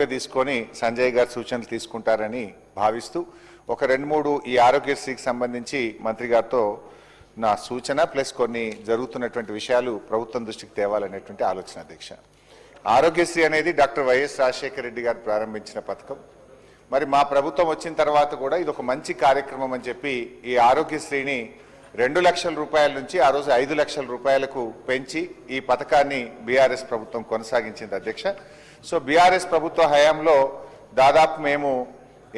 తీసుకొని సంజయ్ గారి సూచనలు తీసుకుంటారని భావిస్తూ ఒక 2-3 ఈ ఆరోగ్యశ్రీకి సంబంధించి మంత్రి గారితో నా సూచన ప్లస్ కొన్ని జరుగుతున్నటువంటి విషయాలు ప్రభుత్వం దృష్టికి తేవాలనేటువంటి ఆలోచన అధ్యక్ష. ఆరోగ్యశ్రీ అనేది డాక్టర్ వైఎస్ రాజశేఖర రెడ్డి గారు ప్రారంభించిన పథకం. మరి మా ప్రభుత్వం వచ్చిన తర్వాత కూడా ఇది ఒక మంచి కార్యక్రమం అని చెప్పి ఈ ఆరోగ్యశ్రీని 2 లక్షల రూపాయల నుంచి ఆ రోజు 5 లక్షల రూపాయలకు పెంచి ఈ పథకాన్ని బీఆర్ఎస్ ప్రభుత్వం కొనసాగించింది అధ్యక్ష. సో బీఆర్ఎస్ ప్రభుత్వ హయాంలో దాదాపు మేము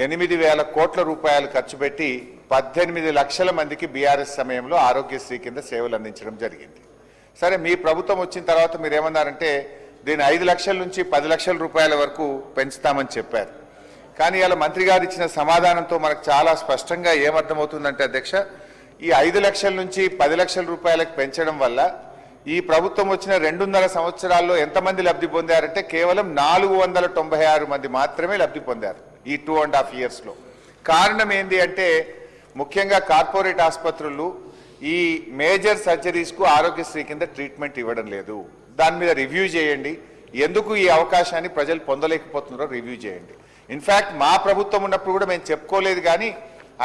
8,000 కోట్ల రూపాయలు ఖర్చు పెట్టి 18 లక్షల మందికి బీఆర్ఎస్ సమయంలో ఆరోగ్యశ్రీ కింద సేవలు అందించడం జరిగింది. సరే, మీ ప్రభుత్వం వచ్చిన తర్వాత మీరు ఏమన్నారంటే దీన్ని 5 లక్షల నుంచి 10 లక్షల రూపాయల వరకు పెంచుతామని చెప్పారు. కానీ ఇలా మంత్రి గారు ఇచ్చిన సమాధానంతో మనకు చాలా స్పష్టంగా ఏమర్థమవుతుందంటే అధ్యక్ష, ఈ 5 లక్షల నుంచి 10 లక్షల రూపాయలకు పెంచడం వల్ల ఈ ప్రభుత్వం వచ్చిన 2.5 సంవత్సరాల్లో ఎంతమంది లబ్ధి పొందారంటే కేవలం 496 మంది మాత్రమే లబ్ధి పొందారు ఈ 2.5 yearsలో. కారణం ఏంటి అంటే ముఖ్యంగా కార్పొరేట్ ఆసుపత్రులు ఈ మేజర్ సర్జరీస్కు ఆరోగ్యశ్రీ కింద ట్రీట్మెంట్ ఇవ్వడం లేదు. దాని మీద రివ్యూ చేయండి, ఎందుకు ఈ అవకాశాన్ని ప్రజలు పొందలేకపోతున్నారో రివ్యూ చేయండి. ఇన్ఫ్యాక్ట్ మా ప్రభుత్వం ఉన్నప్పుడు కూడా మేము చెప్పుకోలేదు, కానీ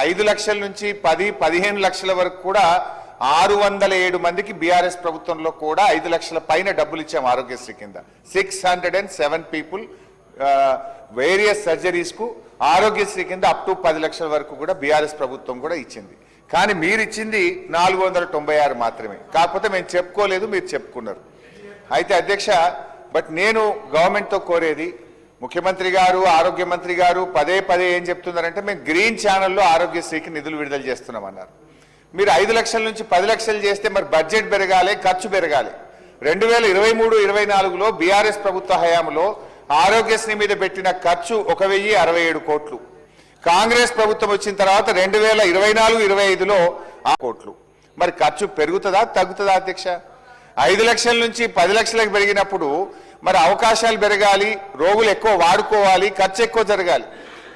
5 లక్షల నుంచి 10-15 లక్షల వరకు కూడా 607 మందికి బీఆర్ఎస్ ప్రభుత్వంలో కూడా 5 లక్షల పైన డబ్బులు ఇచ్చాం ఆరోగ్యశ్రీ కింద. 607 పీపుల్ వేరియస్ సర్జరీస్ కు ఆరోగ్యశ్రీ కింద అప్ టు 10 లక్షల వరకు కూడా బీఆర్ఎస్ ప్రభుత్వం కూడా ఇచ్చింది. కానీ మీరు ఇచ్చింది 496 మాత్రమే. కాకపోతే మేము చెప్పుకోలేదు, మీరు చెప్పుకున్నారు. అయితే అధ్యక్ష, బట్ నేను గవర్నమెంట్తో కోరేది, ముఖ్యమంత్రి గారు ఆరోగ్య మంత్రి గారు పదే ఏం చెప్తున్నారంటే మేము గ్రీన్ ఛానల్లో ఆరోగ్యశ్రీకి నిధులు విడుదల చేస్తున్నామన్నారు. మీరు 5 లక్షల నుంచి 10 లక్షలు చేస్తే మరి బడ్జెట్ పెరగాలి, ఖర్చు పెరగాలి. 2023-24లో బీఆర్ఎస్ ప్రభుత్వ హయాంలో ఆరోగ్యశ్రీ మీద పెట్టిన ఖర్చు 1,067 కోట్లు. కాంగ్రెస్ ప్రభుత్వం వచ్చిన తర్వాత 2024-25లో కోట్లు. మరి ఖర్చు పెరుగుతుందా తగ్గుతుందా అధ్యక్ష? 5 లక్షల నుంచి 10 లక్షలకు పెరిగినప్పుడు మరి అవకాశాలు పెరగాలి, రోగులు ఎక్కువ వాడుకోవాలి, ఖర్చు ఎక్కువ జరగాలి.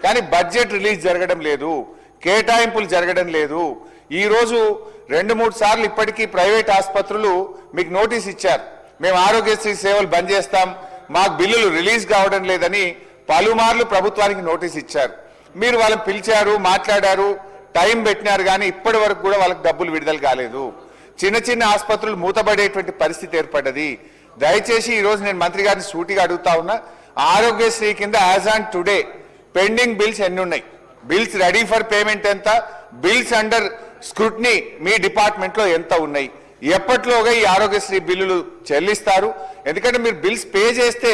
కానీ బడ్జెట్ రిలీజ్ జరగడం లేదు, కేటాయింపులు జరగడం లేదు. ఈ రోజు 2-3 సార్లు ఇప్పటికీ ప్రైవేట్ ఆసుపత్రులు మీకు నోటీస్ ఇచ్చారు, మేము ఆరోగ్యశ్రీ సేవలు బంద్ చేస్తాం, మాకు బిల్లులు రిలీజ్ కావడం లేదని పలుమార్లు ప్రభుత్వానికి నోటీస్ ఇచ్చారు. మీరు వాళ్ళని పిలిచారు, మాట్లాడారు, టైం పెట్టినారు, కానీ ఇప్పటి వరకు కూడా వాళ్ళకి డబ్బులు విడుదల కాలేదు. చిన్న ఆసుపత్రులు మూతపడేటువంటి పరిస్థితి ఏర్పడ్డది. దయచేసి ఈ రోజు నేను మంత్రి గారిని సూటిగా అడుగుతా ఉన్నా, ఆరోగ్యశ్రీ కింద as on today pending bills ఎన్ని ఉన్నాయి, బిల్స్ రెడీ ఫర్ పేమెంట్ ఎంత, బిల్స్ అండర్ స్క్రూటినీ మీ డిపార్ట్మెంట్ లో ఎంత ఉన్నాయి, ఎప్పట్లోగా ఈ ఆరోగ్యశ్రీ బిల్లులు చెల్లిస్తారు? ఎందుకంటే మీరు బిల్స్ పే చేస్తే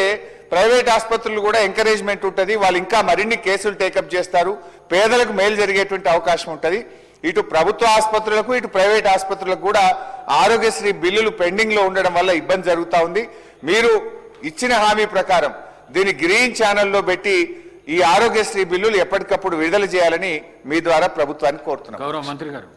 ప్రైవేట్ ఆసుపత్రులు కూడా ఎంకరేజ్మెంట్ ఉంటుంది, వాళ్ళు ఇంకా మరిన్ని కేసులు టేకప్ చేస్తారు, పేదలకు మేలు జరిగేటువంటి అవకాశం ఉంటుంది. ఇటు ప్రభుత్వ ఆసుపత్రులకు ఇటు ప్రైవేట్ ఆసుపత్రులకు కూడా ఆరోగ్యశ్రీ బిల్లులు పెండింగ్ లో ఉండడం వల్ల ఇబ్బంది జరుగుతూ ఉంది. మీరు ఇచ్చిన హామీ ప్రకారం దీన్ని గ్రీన్ ఛానల్లో పెట్టి ఈ ఆరోగ్యశ్రీ బిల్లులు ఎప్పటికప్పుడు విడుదల చేయాలని మీ ద్వారా ప్రభుత్వాన్ని కోరుతున్నాం. గౌరవ మంత్రి గారు.